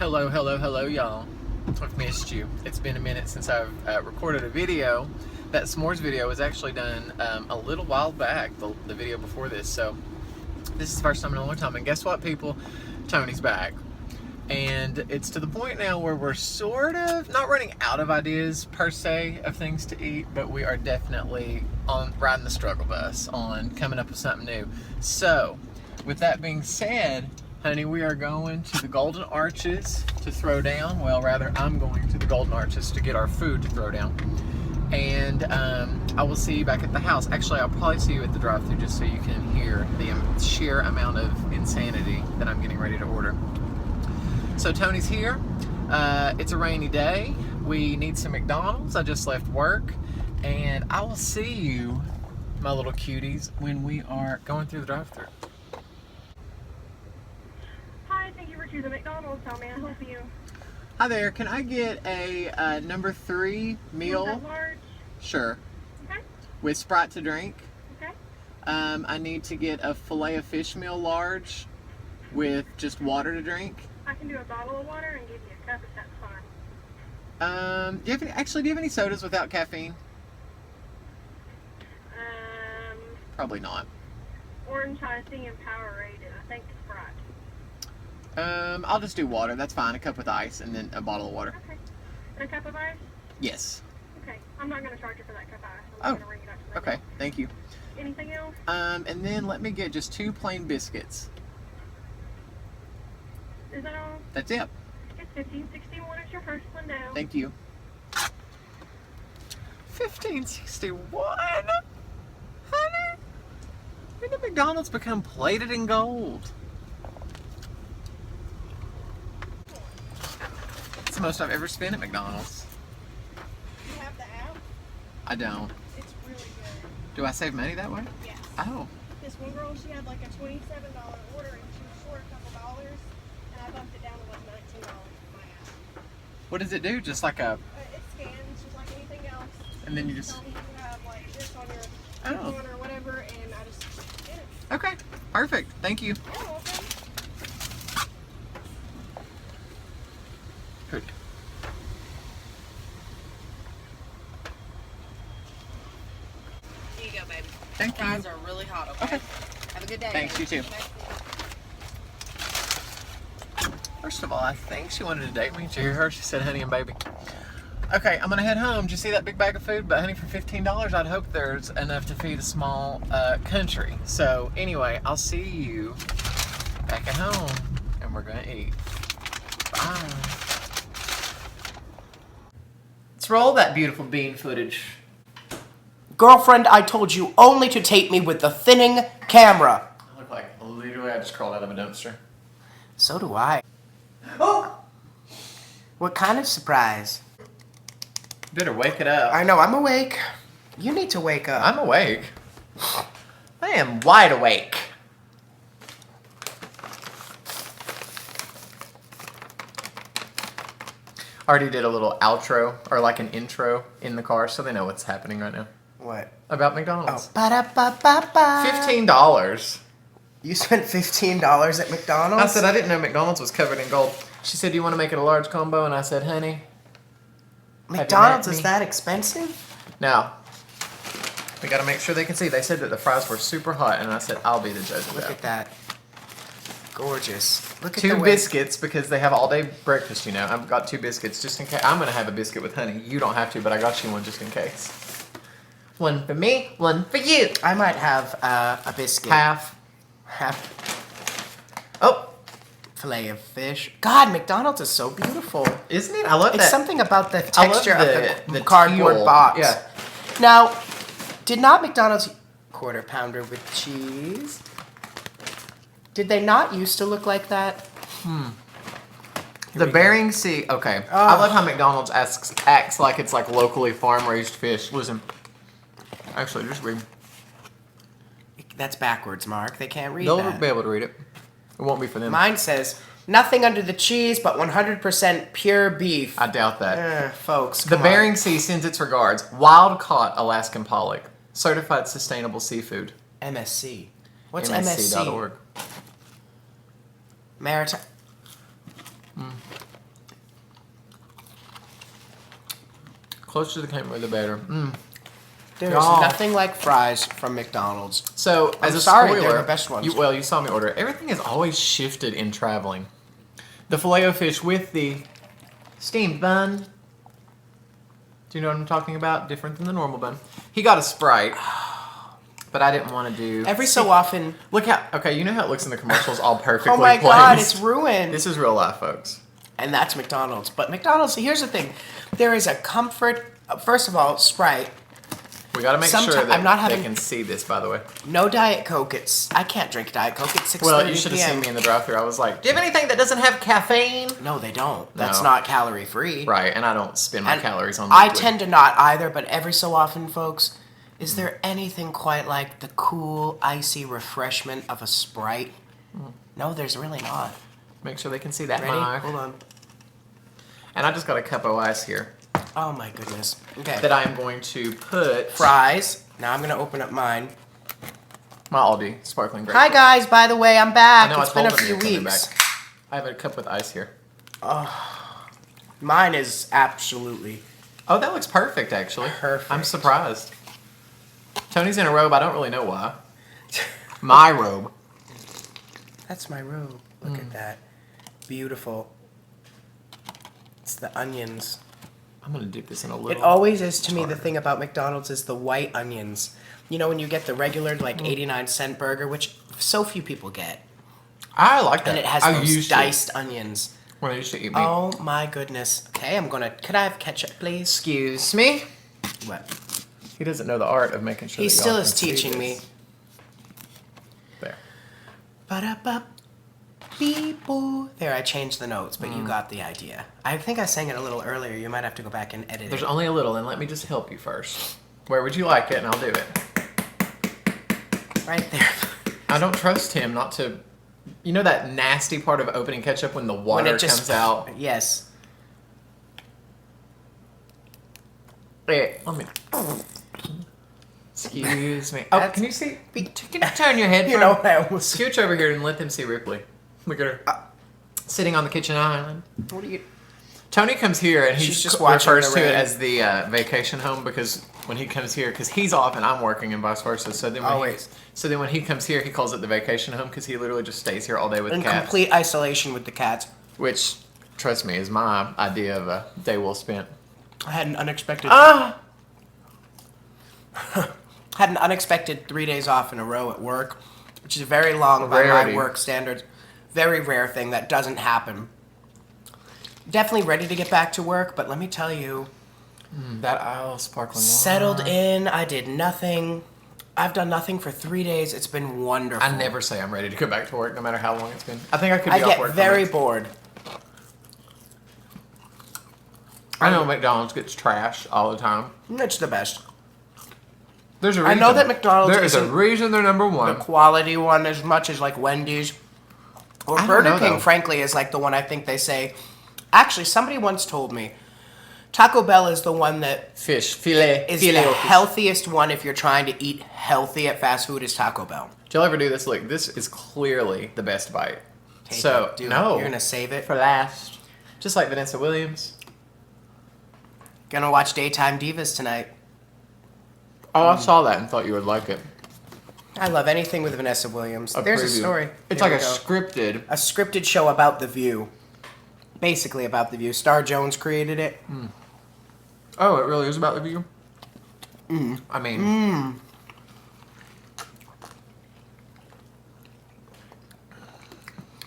Hello, hello, hello, y'all. I've missed you. It's been a minute since I've recorded a video. That s'mores video was actually done a little while back, the video before this. So this is the first time in a long time. And guess what, people? Tony's back. And it's to the point now where we're sort of not running out of ideas per se of things to eat, but we are definitely on riding the struggle bus on coming up with something new. So with that being said, honey, we are going to the Golden Arches to throw down. Well, rather, I'm going to the Golden Arches to get our food to throw down. And I will see you back at the house. Actually, I'll probably see you at the drive-thru just so you can hear the sheer amount of insanity that I'm getting ready to order. So Tony's here. It's a rainy day. We need some McDonald's. I just left work. And I will see you, my little cuties, when we are going through the drive-thru. To the McDonald's. How may I help you? Hi there. Can I get a number 3 meal? That large? Sure. Okay. With Sprite to drink. Okay. I need to get a filet of fish meal large with just water to drink. I can do a bottle of water and give you a cup if that's fine. Do you have any sodas without caffeine? Probably not. Orange icing and Powerade, and I think Sprite. I'll just do water. That's fine. A cup with ice and then a bottle of water. Okay. And a cup of ice? Yes. Okay. I'm not going to charge you for that cup of ice. I'm going to ring it up. Okay. Thank you. Anything else? And then let me get just 2 plain biscuits. Is that all? That's it. It's $15.61 is your first one down. Thank you. $15.61? Honey? When did McDonald's become plated in gold? It's the most I've ever spent at McDonald's. You have the app? I don't. It's really good. Do I save money that way? Yes. Oh. This one girl, she had like a $27 order and she was short a couple dollars, and I bumped it down to like $19 for my app. What does it do? Just like a... It scans just like anything else. And then you just... Tell me you have like this on your phone or whatever, and I just did it. Okay. Perfect. Thank you. You're welcome. Good. Here you go, baby. Thank you. Fries are really hot, okay? Have a good day. Thanks, baby. you too. First of all, I think she wanted to date me. Did you hear her? She said honey and baby. Okay, I'm gonna head home. Did you see that big bag of food? But honey, for $15, I'd hope there's enough to feed a small country. So anyway, I'll see you back at home and we're gonna eat. Bye. Let's roll that beautiful bean footage. Girlfriend, I told you only to tape me with the thinning camera. I look like literally I just crawled out of a dumpster. So do I. Oh! What kind of surprise? Better wake it up. I know, I'm awake. You need to wake up. I'm awake. I am wide awake. Already did a little outro, or like an intro in the car, so they know what's happening right now. What? About Oh, McDonald's. ba-da-ba-ba-ba. $15. You spent $15 at McDonald's? I said I didn't know McDonald's was covered in gold. She said, "Do you want to make it a large combo?" And I said, "Honey, McDonald's met is me. that expensive? now we got to make sure they can see." They said that the fries were super hot, and I said, "I'll be the judge of Look that." at that. Gorgeous. Look at 2 the way. biscuits because they have all day breakfast, you know. I've got 2 biscuits just in case. I'm going to have a biscuit with honey. You don't have to, but I got you one just in case. One for me, one for you. I might have a biscuit. Half. Oh, Filet of fish. God, McDonald's is so beautiful. isn't it? I love It's that. something about the I love texture of the cardboard teal. box. Yeah. Now, did not McDonald's quarter pounder with cheese? Did they not used to look like that? The Bering Sea. Okay. I love how McDonald's acts like it's like locally farm raised fish. Listen. Actually, just read. That's backwards, Mark. They can't read They'll that. be able to read it. It won't be for them. Mine says, nothing under the cheese but 100% pure beef. I doubt that. Folks, The come on. Bering Sea sends its regards. Wild caught Alaskan pollock. Certified sustainable seafood. MSC. What's MSC? MSC.org. Maritime. Closer to the camera, the better. There's Y'all. nothing like fries from McDonald's. So, as I'm a sorry, spoiler, they're the best ones. You saw me order it. Everything has always shifted in traveling. The Filet-O-Fish with the steamed bun. Do you know what I'm talking about? Different than the normal bun. He got a Sprite, but I didn't want to do... Every so often... Look how... Okay, you know how it looks in the commercials all perfectly Oh my placed? God, it's ruined. This is real life, folks. And that's McDonald's. But McDonald's, here's the thing. There is a comfort... First of all, Sprite. We got to make sure that I'm not having, they can see this, by the way. No Diet Coke. I can't drink Diet Coke. It's 6:30 Well, you should have PM. seen me in the drive-thru. I was like, do you have anything that doesn't have caffeine? No, they don't. That's No. not calorie free. Right, and I don't spend my calories on I liquid. tend to not either, but every so often, folks, is there anything quite like the cool, icy refreshment of a Sprite? No, there's really not. Make sure they can see that Ready? mark. Hold on. And I just got a cup of ice here Oh my goodness. Okay. that I am going to put Fries. Now I'm going to open up mine. my Aldi sparkling grape. Hi guys, by the way, I'm back. I know, It's I been a told them few you're coming weeks. back. I have a cup with ice here. Mine is absolutely Oh, that looks perfect, actually. Perfect. I'm surprised. Tony's in a robe. I don't really know why. My robe. That's my robe. Look at that. Beautiful. It's the onions. I'm going to dip this in a It little. always is to me the thing about McDonald's is the white onions. You know when you get the regular like 89-cent burger, which so few people get, I like that. and it has I those used diced onions. when I used to eat meat. Oh my goodness. Okay, could I have ketchup, please? Excuse me. What? He doesn't know the art of making sure He that y'all still can is see teaching this. me. There. Ba-da-ba. Beep-boo. There, I changed the notes, but you got the idea. I think I sang it a little earlier. You might have to go back and edit There's it. only a little, and let me just help you first. Where would you like it, and I'll do it. Right there. I don't trust him not to... You know that nasty part of opening ketchup when the water When it just comes out? Yes. Let me... Excuse me. Oh, That's- can you see? Can you turn your head? You know, I almost... Scooch over here and let them see Ripley. Look at her. Sitting on the kitchen island. What are you... Tony comes here and he She's just just watching refers the to it rain. as the vacation home because when he comes here, because he's off and I'm working and vice versa. So then when Always. So then when he comes here, he calls it the vacation home because he literally just stays here all day with In cats. complete isolation with the cats. Which, trust me, is my idea of a day well spent. I had an unexpected... Ah! had an unexpected 3 days off in a row at work, which is very long by my Rarity. work standards. Very rare thing that doesn't happen. Definitely ready to get back to work, but let me tell you, That aisle sparkling water. settled in, I did nothing. I've done nothing for 3 days. It's been wonderful. I never say I'm ready to go back to work, no matter how long it's been. I think I could be I off get work. for very months. bored. I know McDonald's gets trashed all the time. It's the best. There's a I reason. know that McDonald's There is a isn't reason they're number the one. quality one as much as like Wendy's or I don't Burger know, King, though. frankly, is like the one I think they say. Actually, somebody once told me Taco Bell is the one that Fish filet is filet the o fish. healthiest one if you're trying to eat healthy at fast food is Taco Bell. Did y'all ever do this? Look, this is clearly the best bite. Take So it, do it. no, You're gonna save it. for last. Just like Vanessa Williams. Gonna watch Daytime Divas tonight. Oh, I saw that and thought you would like it. I love anything with Vanessa Williams. A There's a preview. story. It's Here like we a go. scripted. A scripted show about The View. Basically about The View. Star Jones created it. Oh, it really is about the view. I mean,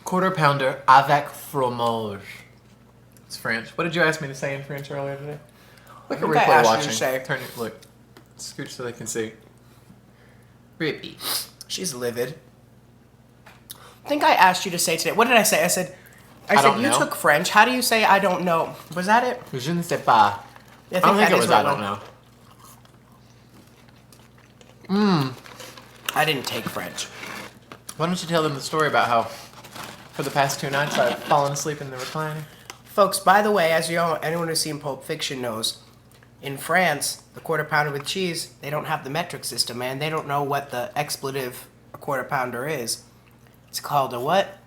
quarter pounder avec fromage. It's French. What did you ask me to say in French earlier today? Look at think I Ripley asked you to watching. say- Turn it. Look, scooch so they can see. Rippy. She's livid. I think I asked you to say today. What did I say? I said I don't you know. took French. How do you say I don't know? Was that it? Je ne sais pas. I I don't think that it is was. what I don't know. I didn't take French. Why don't you tell them the story about how, for the past 2 nights, I've fallen asleep in the recliner? Folks, by the way, as you know, anyone who's seen Pulp Fiction knows, in France, the quarter pounder with cheese, they don't have the metric system, man. They don't know what the expletive a quarter pounder is. It's called a what?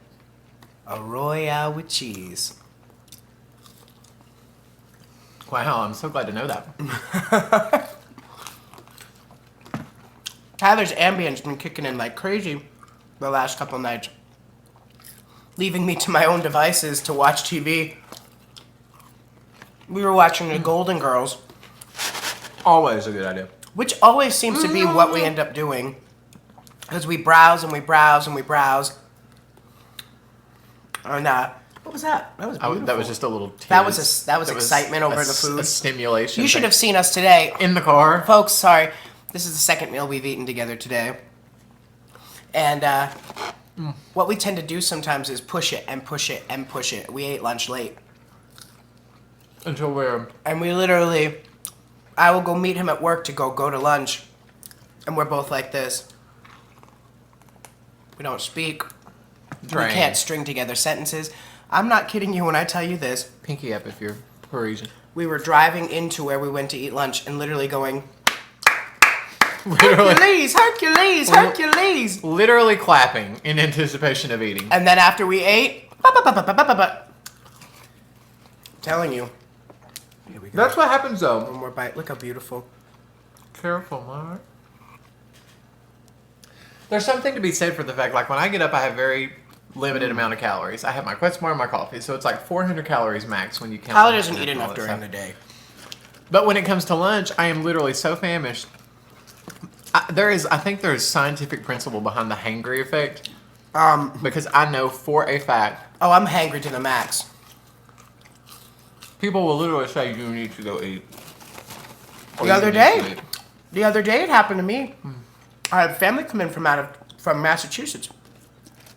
A Royale with cheese. Wow, I'm so glad to know that. Tyler's Ambient's been kicking in like crazy the last couple nights, leaving me to my own devices to watch TV. We were watching The Golden Girls, Always a good idea. which always seems to be what we end up doing, because we browse and we browse and we browse. And what was that? That was beautiful. That was just a little tease. That was excitement over the food. A stimulation. You should have seen us today. in the car. Folks, sorry. This is the second meal we've eaten together today. And what we tend to do sometimes is push it and push it and push it. We ate lunch late. Until we're... And we literally, I will go meet him at work to go to lunch. And we're both like this. We don't speak. Drained. We can't string together sentences. I'm not kidding you when I tell you this. Pinky up if you're Parisian. We were driving into where we went to eat lunch and literally going, Literally, Hercules, Hercules, Hercules. literally clapping in anticipation of eating. And then after we ate, telling you. Here we go. That's what happens though. One more bite. Look how beautiful. Careful, Mark. There's something to be said for the fact, like when I get up, I have very limited amount of calories. I have my Quest bar and my coffee, so it's like 400 calories max when you count. Tyler doesn't eat enough during the day. But when it comes to lunch, I am literally so famished. I think there is scientific principle behind the hangry effect. Because I know for a fact. Oh, I'm hangry to the max. People will literally say you need to go eat. The other day it happened to me. I had family come in from Massachusetts.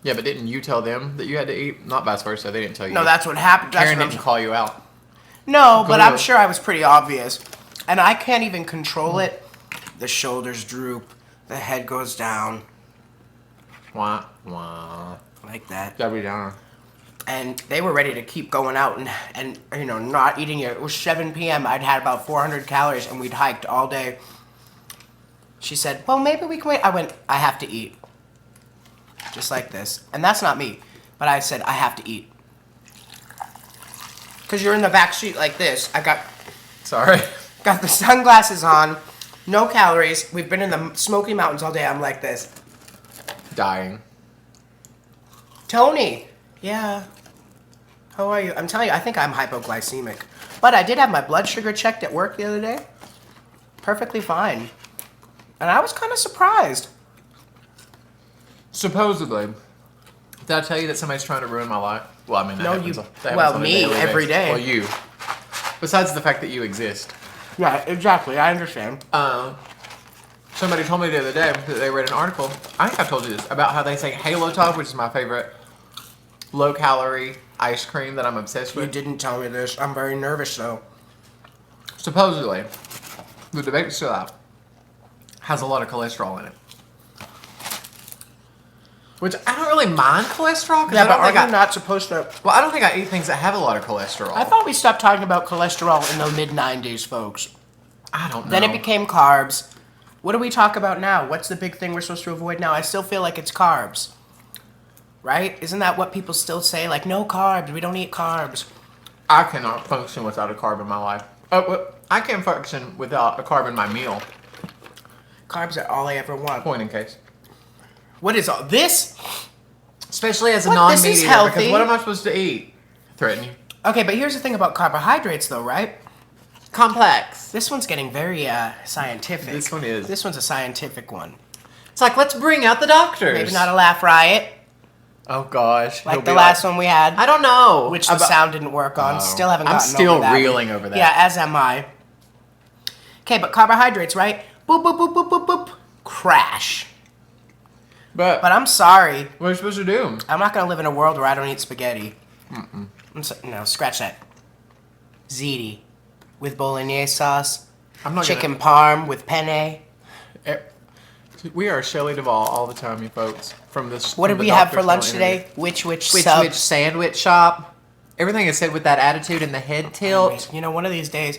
Yeah, but didn't you tell them that you had to eat? Not vice versa. They didn't tell you. No, that's what happened. Karen didn't call you out. No, but I'm Good. sure I was pretty obvious. And I can't even control it. The shoulders droop. The head goes down. Wah, wah. Like that. Debbie Downer. And they were ready to keep going out and you know, not eating it. It was 7 p.m. I'd had about 400 calories and we'd hiked all day. She said, well, maybe we can wait. I went, I have to eat. Just like this. And that's not me. But I said, I have to eat. Because you're in the back seat like this. I got the sunglasses on. No calories. We've been in the Smoky Mountains all day. I'm like this. Dying. Tony. Yeah. How are you? I'm telling you, I think I'm hypoglycemic. But I did have my blood sugar checked at work the other day. Perfectly fine. And I was kind of surprised. Supposedly. Did I tell you that somebody's trying to ruin my life? Well, I mean, that No, happens, you. that Well, happens on a me daily every basis. day. Well, you. Besides the fact that you exist. Yeah, exactly. I understand. Somebody told me the other day that they read an article. I think I've told you this about how they say Halo Top, which is my favorite low-calorie ice cream that I'm obsessed You with. didn't tell me this. I'm very nervous, though. Supposedly, the debate's still out. Has a lot of cholesterol in it. Which I don't really mind cholesterol. 'Cause Yeah, I but don't are think you not supposed to... Well, I don't think I eat things that have a lot of cholesterol. I thought we stopped talking about cholesterol in the mid-90s, folks. I don't know. Then it became carbs. What do we talk about now? What's the big thing we're supposed to avoid now? I still feel like it's carbs. Right? Isn't that what people still say? Like, no carbs. We don't eat carbs. I cannot function without a carb in my life. I can function without a carb in my meal. Carbs are all I ever want. Point in case. What is all this? Especially as a What? non-meat This is eater, healthy. because what am I supposed to eat? Threaten you. Okay, but here's the thing about carbohydrates, though, right? Complex. This one's getting very scientific. This one is. This one's a scientific one. It's like, let's bring out the doctors. Maybe not a laugh riot, Oh, gosh. like the last one we had, I don't know. which the sound didn't work on. Oh. Still haven't I'm gotten still over that. reeling over that. Yeah, as am I. Okay, but carbohydrates, right? Boop, boop, boop, boop, boop, boop. Crash. But But I'm sorry. what are you supposed to do? I'm not going to live in a world where I don't eat spaghetti. No, scratch that. Ziti with bolognese sauce. I'm not Chicken parm with penne. We are Shelley Duvall all the time, you folks. From this. What did we have for lunch today? Which sub? Which sandwich shop? Everything is said with that attitude and the head tilt. You know, one of these days.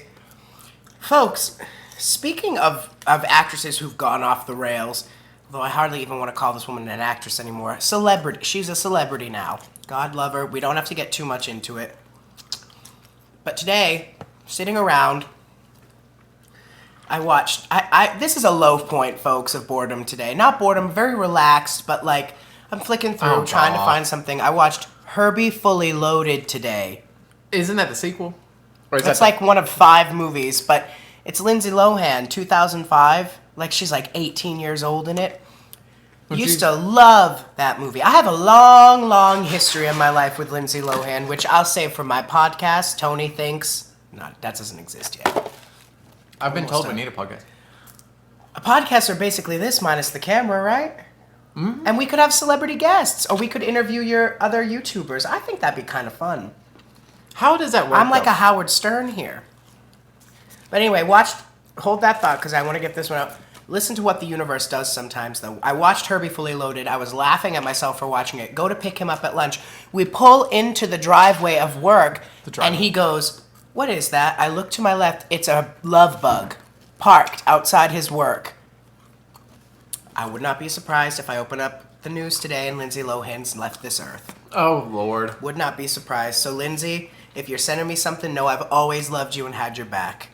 Folks, speaking of actresses who've gone off the rails, although I hardly even want to call this woman an actress anymore. Celebrity. She's a celebrity now. God love her. We don't have to get too much into it. But today, sitting around. I watched. This is a low point, folks, of boredom today. Not boredom, very relaxed, but like I'm flicking through, trying to find something. I watched Herbie Fully Loaded today. Isn't that the sequel? Or is It's that like one of 5 movies, but it's Lindsay Lohan, 2005. Like she's like 18 years old in it. Used to love that movie. I have a long, long history in my life with Lindsay Lohan, which I'll save for my podcast. Tony thinks that doesn't exist yet. I've been told we done. need a podcast. A podcast are basically this minus the camera, right? Mm-hmm. And we could have celebrity guests, or we could interview your other YouTubers. I think that'd be kind of fun. How does that work? I'm like a Howard Stern here. But anyway, hold that thought because I want to get this one out. Listen to what the universe does sometimes, though. I watched Herbie Fully Loaded. I was laughing at myself for watching it. Go to pick him up at lunch. We pull into the driveway of work, and he goes, "What is that?" I look to my left. It's a love bug parked outside his work. I would not be surprised if I open up the news today and Lindsay Lohan's left this earth. Oh, Lord. Would not be surprised. So, Lindsay, if you're sending me something, know I've always loved you and had your back.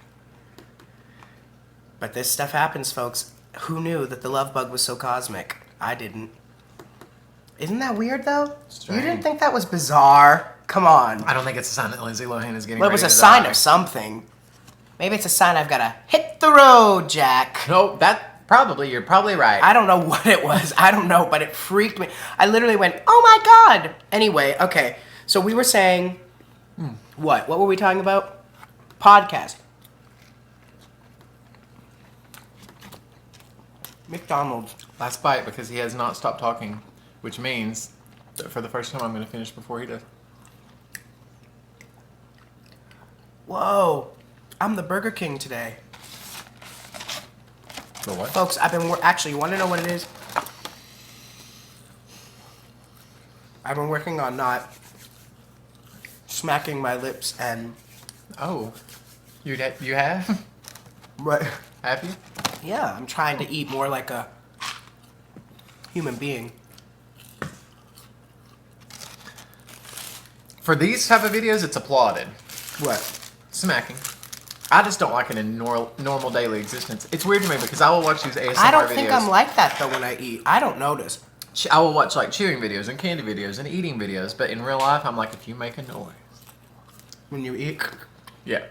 But this stuff happens, folks. Who knew that the love bug was so cosmic? I didn't. Isn't that weird, though? Strange. You didn't think that was bizarre? Come on. I don't think it's a sign that Lindsay Lohan is getting Well, it was ready a to sign die. of something. Maybe it's a sign I've got to hit the road, Jack. No, you're probably right. I don't know what it was. I don't know, but it freaked me. I literally went, "Oh my God." Anyway, okay. So we were saying, what? What were we talking about? Podcast. McDonald's. Last bite because he has not stopped talking, which means that for the first time I'm going to finish before he does. Whoa. I'm the Burger King today. The what? Folks, I've been actually, you want to know what it is? I've been working on not smacking my lips and... Oh. You have? What? Have you? Yeah, I'm trying to eat more like a human being. For these type of videos, it's applauded. What? Smacking. I just don't like it in normal daily existence. It's weird to me because I will watch these ASMR videos. I don't think I'm like that though when I eat. I don't notice. I will watch like chewing videos and candy videos and eating videos, but in real life, I'm like, if you make a noise. When you eat? Yeah.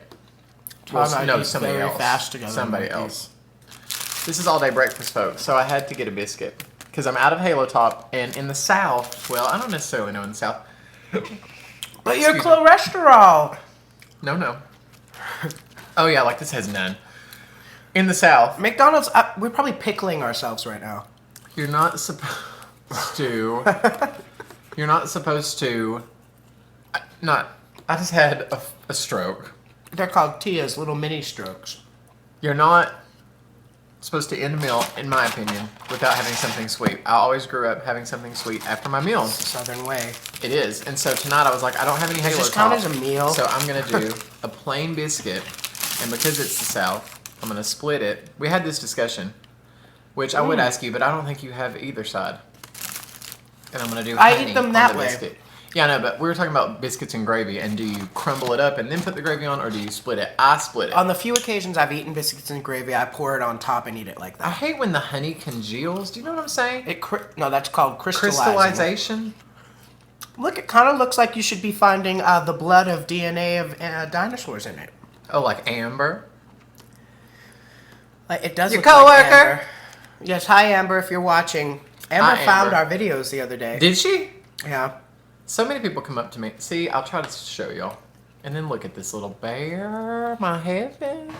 Tom and I no, eat somebody very else. fast together. Somebody else. This is all day breakfast, folks, so I had to get a biscuit because I'm out of Halo Top, and in the South, well, I don't necessarily know in the South. But you're cholesterol. No. Oh yeah, like this has none. In the South, McDonald's, we're probably pickling ourselves right now. you're not supposed to. You're not supposed to. I just had a stroke. They're called Tia's little mini strokes. You're not supposed to end a meal, in my opinion, without having something sweet. I always grew up having something sweet after my meal. Southern way. It is. And so tonight I was like, I don't have any Halo Does this count Top, as a meal? so I'm going to do a plain biscuit. And because it's the South, I'm going to split it. We had this discussion, which I would ask you, but I don't think you have either side. And I'm going to do I honey eat them on that the way. biscuit. Yeah, I know, but we were talking about biscuits and gravy, and do you crumble it up and then put the gravy on, or do you split it? I split it. On the few occasions I've eaten biscuits and gravy, I pour it on top and eat it like I that. hate when the honey congeals. Do you know what I'm saying? No, that's called crystallizing. Crystallization? Look, it kind of looks like you should be finding the blood of DNA of dinosaurs in it. Oh, like amber? Like, it does Your look like coworker? Amber. Yes, hi Amber, if you're watching. Amber Hi, found Amber. our videos the other day. Did she? Yeah. So many people come up to me. See, I'll try to show y'all. And then look at this little bear. My heavens.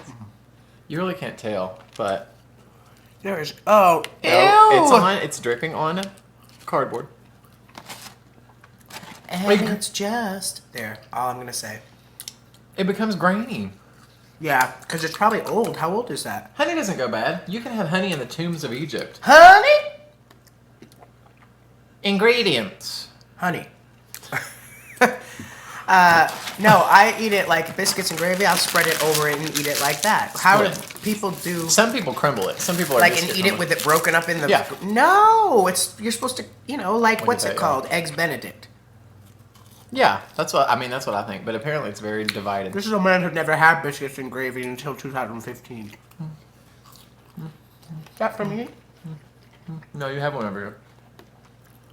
You really can't tell, but... There's... Oh, ew! No, it's dripping on cardboard. And it's just... There, all I'm going to say. It becomes grainy. Yeah, because it's probably old. How old is that? Honey doesn't go bad. You can have honey in the tombs of Egypt. Honey? Ingredients. Honey. No, I eat it like biscuits and gravy. I'll spread it over it and eat it like that. How do people do... Some people crumble it. Some people are Like, and biscuit eat it crumblers. with it broken up in the... Yeah. No, you're supposed to, like, What what's is it that, called? Eggs Benedict. Yeah, that's what I think. But apparently, it's very divided. This is a man who never had biscuits and gravy until 2015. That for me? No, you have one over here.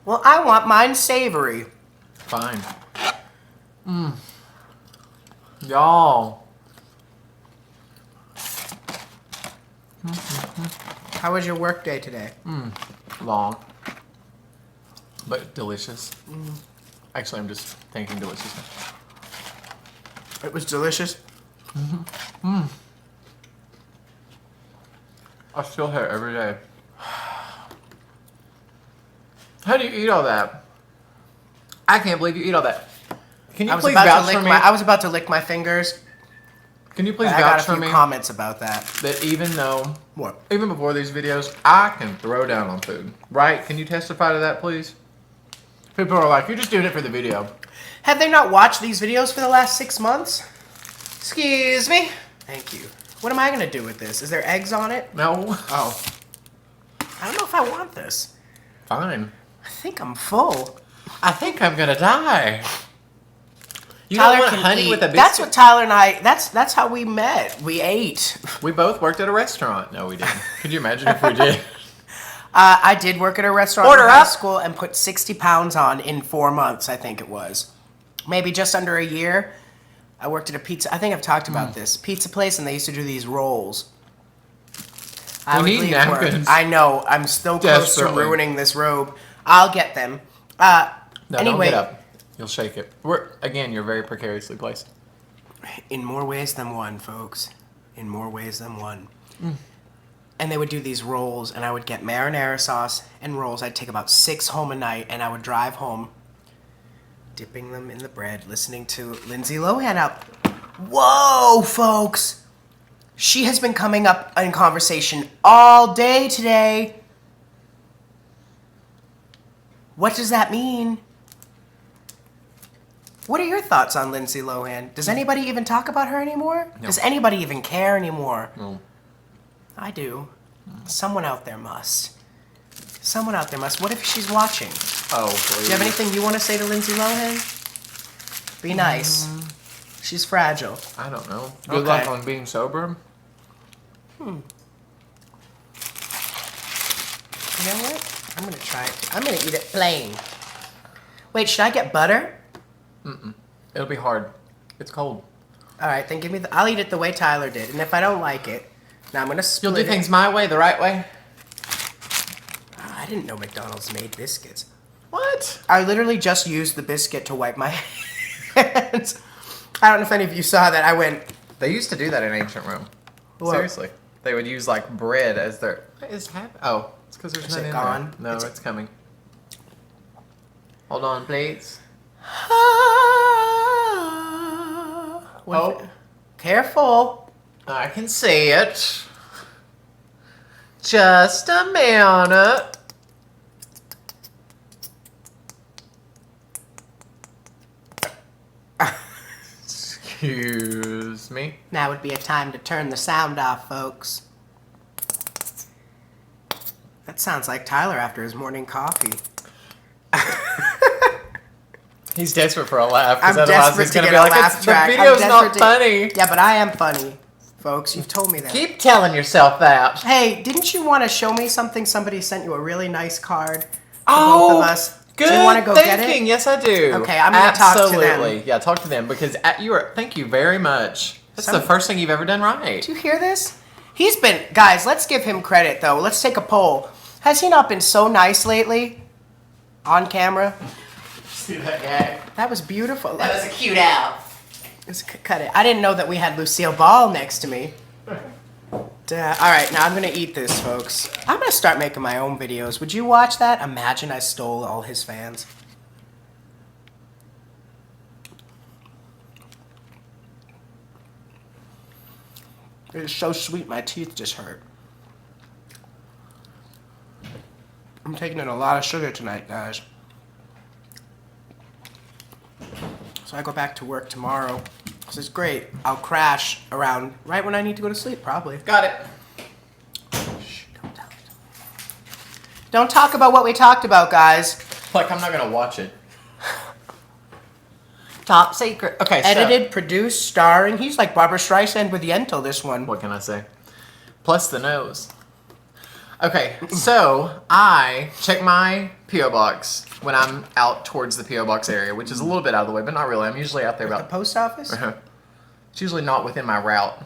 Well, I want mine savory. Fine. Y'all. How was your work day today? Long. But delicious. Actually, I'm just thinking delicious. It was delicious. I still have it every day. How do you eat all that? I can't believe you eat all that. Can you please vouch for me? I was about to lick my fingers. Can you please I got vouch a for few me comments about that. that even though, What? even before these videos, I can throw down on food, right? Can you testify to that, please? People are like, you're just doing it for the video. Have they not watched these videos for the last 6 months? Excuse me. Thank you. What am I gonna do with this? Is there eggs on it? No. Oh. I don't know if I want this. Fine. I think I'm full. I think I'm gonna die. You Tyler don't want can honey eat. with a biscuit? That's what Tyler and I. That's how we met. We ate. We both worked at a restaurant. No, we didn't. Could you imagine if we did? I did work at a restaurant Order in high up. school and put 60 pounds on in 4 months. I think it was, maybe just under a year. I worked at a pizza. I think I've talked about this pizza place, and they used to do these rolls. I We would need leave napkins. work. I know. I'm still close to Desperately. ruining this robe. I'll get them. No, Anyway. don't get up. You'll shake it. You're very precariously placed. In more ways than one, folks. In more ways than one. And they would do these rolls, and I would get marinara sauce and rolls. I'd take about 6 home a night, and I would drive home, dipping them in the bread, listening to Lindsay Lohan out. Whoa, folks! She has been coming up in conversation all day today. What does that mean? What are your thoughts on Lindsay Lohan? Does anybody even talk about her anymore? No. Does anybody even care anymore? No. I do. Someone out there must. Someone out there must. What if she's watching? Oh, please. Do you have anything you want to say to Lindsay Lohan? Be nice. She's fragile. I don't know. Good luck Okay. on being sober. You know what? I'm gonna try it. I'm gonna eat it plain. Wait, should I get butter? It'll be hard. It's cold. All right, then give me the. I'll eat it the way Tyler did, and if I don't like it, now I'm gonna split You'll do it. things my way, the right way. Oh, I didn't know McDonald's made biscuits. What? I literally just used the biscuit to wipe my hands. I don't know if any of you saw that. I went. They used to do that in ancient Rome. What? Seriously. They would use like bread as their. What is happening? Oh, it's because there's Is none it in gone? there. No, it's coming. Hold on, please. Oh, careful. I can see it. Just a minute. Excuse me. Now would be a time to turn the sound off, folks. That sounds like Tyler after his morning coffee. He's desperate for a laugh. I'm 'Cause otherwise desperate he's to gonna get be a like, laugh "It's- track. The I'm video's not desperate to- funny. Yeah, but I am funny, folks. You've told me that. Keep telling yourself that. Hey, didn't you want to show me something? Somebody sent you a really nice card for Oh, both of us. good Do you want to go get thinking. it? Yes, I do. Okay, I'm gonna talk to them. Absolutely. Yeah, talk to them because thank you very much. That's the first thing you've ever done right. Do you hear this? He's been, guys, let's give him credit though. Let's take a poll. Has he not been so nice lately? On camera? See that guy? That was beautiful. That was a cute out. Cut it. I didn't know that we had Lucille Ball next to me. All right, now I'm going to eat this, folks. I'm going to start making my own videos. Would you watch that? Imagine I stole all his fans. It is so sweet, my teeth just hurt. I'm taking in a lot of sugar tonight, guys. So I go back to work tomorrow. This is great. I'll crash around right when I need to go to sleep, probably. Got it. Shh, don't tell it. Don't talk about what we talked about, guys. Like I'm not gonna watch it. Top secret. Okay, Edited, produced, starring. He's like Barbara Streisand with Yentl, this one. What can I say? Plus the nose. Okay, so I check my P.O. box when I'm out towards the P.O. box area, which is a little bit out of the way, but not really. I'm usually out there The about... post office? It's usually not within my route.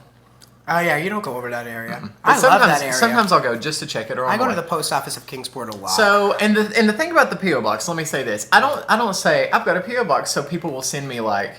Oh, yeah, you don't go over that area. But I love that area. Sometimes I'll go just to check it. Or I go to the post office of Kingsport a lot. So, and the thing about the P.O. box, let me say this. I don't say, I've got a P.O. box, so people will send me, like...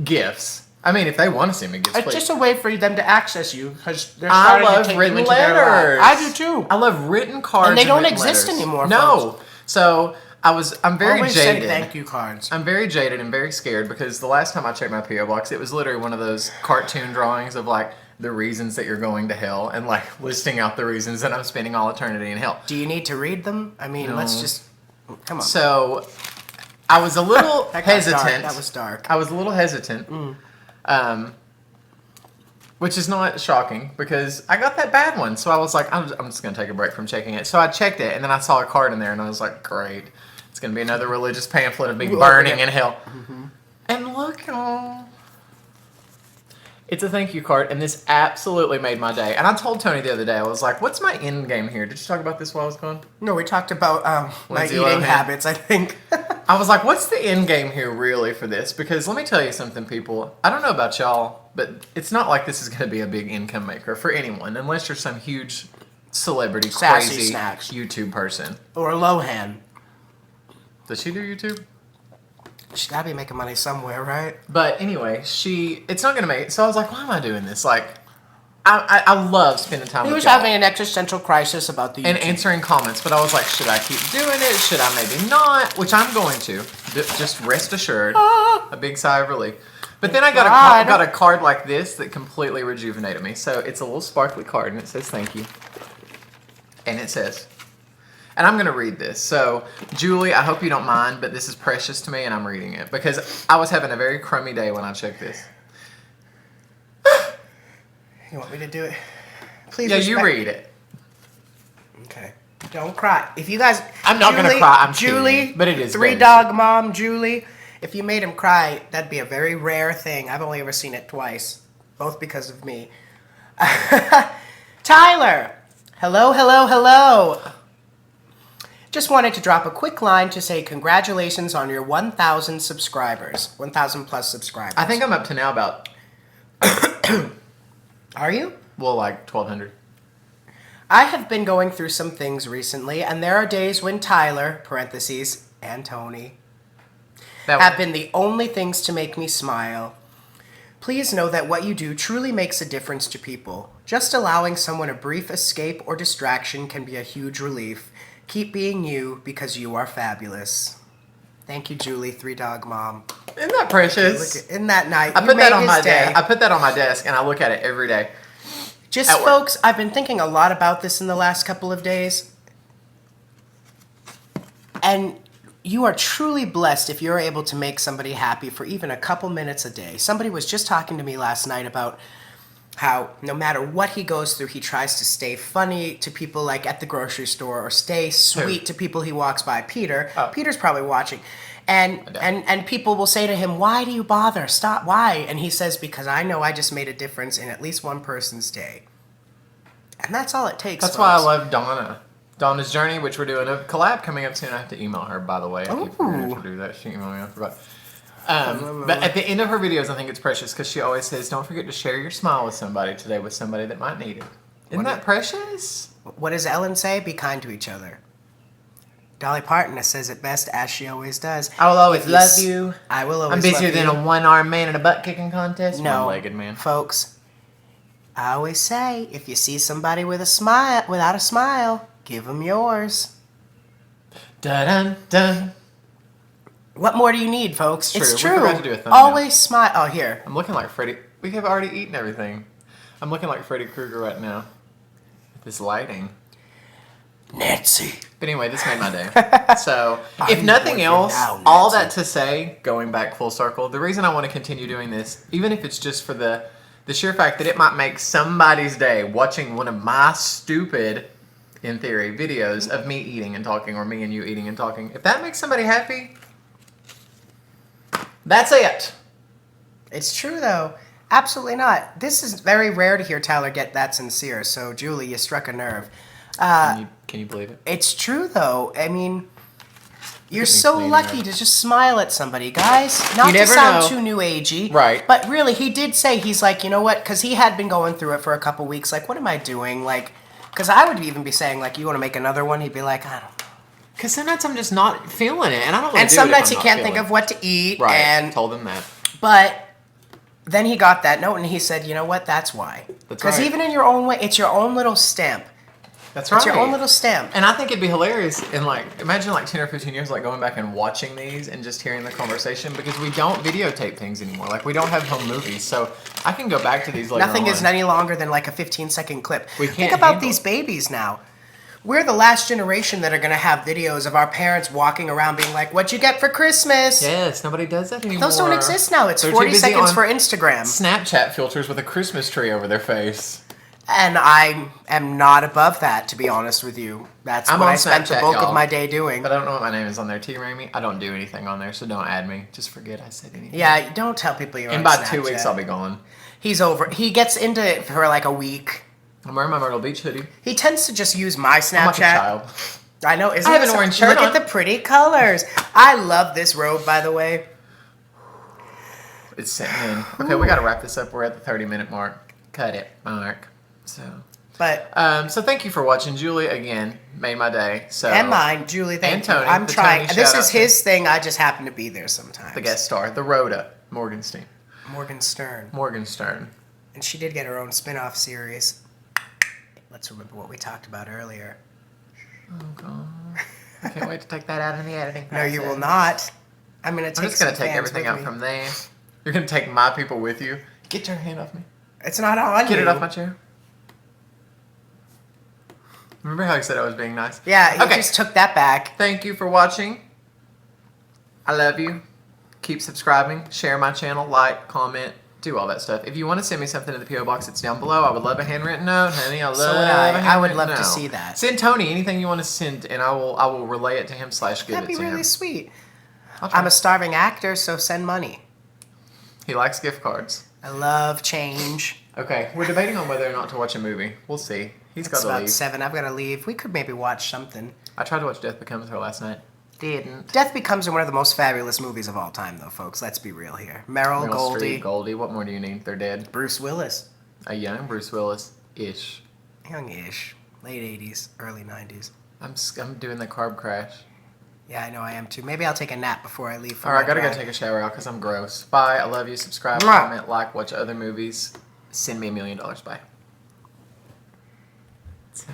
Gifts. I mean, if they want to send me gifts, it's please. just a way for them to access you, because they're I starting to love take you written into their letters. life. I do too. I love written cards. And they don't written exist letters. anymore, No. folks. So I'm very Always jaded. send thank you cards. I'm very jaded and very scared because the last time I checked my P.O. box, it was literally one of those cartoon drawings of like the reasons that you're going to hell and like listing out the reasons that I'm spending all eternity in hell. Do you need to read them? I mean, No. let's just come on. So I was a little That got hesitant. dark. That was dark. I was a little hesitant. Which is not shocking because I got that bad one. So I was like, I'm just going to take a break from checking it. So I checked it and then I saw a card in there and I was like, great. It's going to be another religious pamphlet of me burning in hell. And look, oh, it's a thank you card. And this absolutely made my day. And I told Tony the other day, I was like, what's my end game here? Did you talk about this while I was gone? No, we talked about my Lindsay eating Lohan. habits, I think. I was like, what's the end game here really for this? Because let me tell you something, people. I don't know about y'all, but it's not like this is going to be a big income maker for anyone unless you're some huge celebrity, Sassy crazy snacks. YouTube person. Or Lohan. Does she do YouTube? She's got to be making money somewhere, right? But anyway, it's not going to make it. So I was like, why am I doing this? Like, I love spending time He with was y'all having an existential crisis about the and YouTube. answering comments, but I was like, should I keep doing it? Should I maybe not? Which I'm going to. Just rest assured. A big sigh of relief. But then I got a card like this that completely rejuvenated me. So it's a little sparkly card, and it says thank you. And it says, and I'm going to read this. So, Julie, I hope you don't mind, but this is precious to me, and I'm reading it. Because I was having a very crummy day when I checked this. You want me to do it? Please. Yeah, you read it. Okay. Don't cry. If you guys, I'm not gonna cry, I'm Julie, kidding, but it is three very dog mom, Julie. If you made him cry, that'd be a very rare thing. I've only ever seen it twice, both because of me. Tyler, hello. Just wanted to drop a quick line to say congratulations on your 1,000 subscribers, 1,000 plus subscribers. I think I'm up to now about, Are you? well, like 1,200. I have been going through some things recently, and there are days when Tyler, parentheses, and Tony, have been the only things to make me smile. Please know that what you do truly makes a difference to people. Just allowing someone a brief escape or distraction can be a huge relief. Keep being you because you are fabulous. Thank you, Julie, three dog mom. Isn't that precious? Isn't that nice? I You put that made on his my day. desk. I put that on my desk, and I look at it every day. Just At work. folks, I've been thinking a lot about this in the last couple of days. And you are truly blessed if you're able to make somebody happy for even a couple minutes a day. Somebody was just talking to me last night about how no matter what he goes through, he tries to stay funny to people like at the grocery store or stay sweet to people he walks by. Peter. Oh. Peter's probably watching. And people will say to him, why do you bother? Stop. Why? And he says, because I know I just made a difference in at least one person's day. And that's all it takes. That's why I folks. love Donna. Donna's Journey, which we're doing a collab coming up soon. I have to email her, by the way. I keep forgetting to do that. She emailed me, I forgot. But at the end of her videos, I think it's precious because she always says, don't forget to share your smile with somebody today, with somebody that might need it. Isn't that precious? What does Ellen say? Be kind to each other. Dolly Parton says it best, as she always does. I will always If you love s- you. I will always I'm love busier you. than a one-armed man in a butt-kicking contest. No, One-legged man. folks. I always say, if you see somebody with a smile, without a smile, give them yours. Dun-dun-dun. What more do you need, folks? It's It's true. We true. forgot to do a thumbnail. Always smile. Oh, here. I'm looking like Freddy. We have already eaten everything. I'm looking like Freddy Krueger right now. With this lighting. Nancy. But anyway, this made my day. So, if I'm nothing with you else, now, all Nancy. that to say, going back full circle, the reason I want to continue doing this, even if it's just for the sheer fact that it might make somebody's day watching one of my stupid, in theory, videos of me eating and talking, or me and you eating and talking, if that makes somebody happy, That's it. It's true, though. Absolutely not. This is very rare to hear Tyler get that sincere. So, Julie, you struck a nerve. Can you believe it? It's true, though. I mean, you're me so cleaning lucky up. to just smile at somebody, guys. Not You to never sound know. too new agey, Right. But really, he did say, he's like, you know what? Because he had been going through it for a couple weeks. Like, what am I doing? Like, because I would even be saying, like, you want to make another one? He'd be like, I don't know. Because some nights I'm just not feeling it, and I don't. And some nights he can't think of what to eat. Right. And Told him that. but then he got that note and he said, you know what? That's why. That's Because right. even in your own way, it's your own little stamp. That's right. It's your own little stamp. And I think it'd be hilarious in like imagine like 10 or 15 years like going back and watching these and just hearing the conversation because we don't videotape things anymore. Like we don't have home movies. So I can go back to these later Nothing on. is any longer than like a 15-second clip. We can't Think about handle these it. babies now. We're the last generation that are going to have videos of our parents walking around being like, what'd you get for Christmas? Yes, nobody does that anymore. Those don't exist now. It's They're too 40 busy seconds on for Instagram. Snapchat filters with a Christmas tree over their face. And I am not above that, to be honest with you. That's I'm what on I spent the Snapchat, bulk y'all. of my day doing. But I don't know what my name is on there. T. Ramey. I don't do anything on there, so don't add me. Just forget I said anything. Yeah, don't tell people you're And on by Snapchat. 2 weeks, I'll be gone. He's over. He gets into it for like a week. I'm wearing my Myrtle Beach hoodie. He tends to just use my Snapchat. I'm like a child. I know. Isn't I have it an so- orange shirt Look on. at the pretty colors. I love this robe, by the way. It's sitting in. Okay, we got to wrap this up. We're at the 30-minute mark. Cut it, Mark. But So thank you for watching. Julie, again, made my day. So and mine, Julie. Thank and you. Tony, I'm the trying. Tony This shout is out to- his thing. I just happen to be there sometimes. the guest star, the Rhoda Morgenstern. Morgenstern, and she did get her own spin-off series. Let's remember what we talked about earlier. Oh God! I can't wait to take that out in the editing. No, you process. will not. I'm gonna take. I'm just gonna some take fans everything with out me. from there. You're gonna take my people with you. Get your hand off me. It's not on. Get you. it off my chair. Remember how I said I was being nice? Yeah, he Okay. just took that back. Thank you for watching. I love you. Keep subscribing. Share my channel. Like, comment, do all that stuff. If you want to send me something to the P.O. Box, it's down below. I would love a handwritten note, honey. I love So would a I. I would handwritten love to note. see that. Send Tony anything you want to send, and I will relay it to him / give That'd it be to really him. sweet. I'll try. I'm a starving actor, so send money. He likes gift cards. I love change. Okay, we're debating on whether or not to watch a movie. We'll see. He's got It's to about leave. 7. I've got to leave. We could maybe watch something. I tried to watch Death Becomes Her last night. Didn't. Death Becomes one of the most fabulous movies of all time, though, folks. Let's be real here. Meryl, Meryl Goldie, Streep, Goldie. What more do you need? They're dead. Bruce Willis. A young Bruce Willis-ish. Young-ish. Late 80s, early 90s. I'm doing the carb crash. Yeah, I know I am too. Maybe I'll take a nap before I leave. For All right, my gotta go drive. take a shower out because I'm gross. Bye. I love you. Subscribe, Mwah. comment, like, watch other movies. Send me $1 million. Bye. So.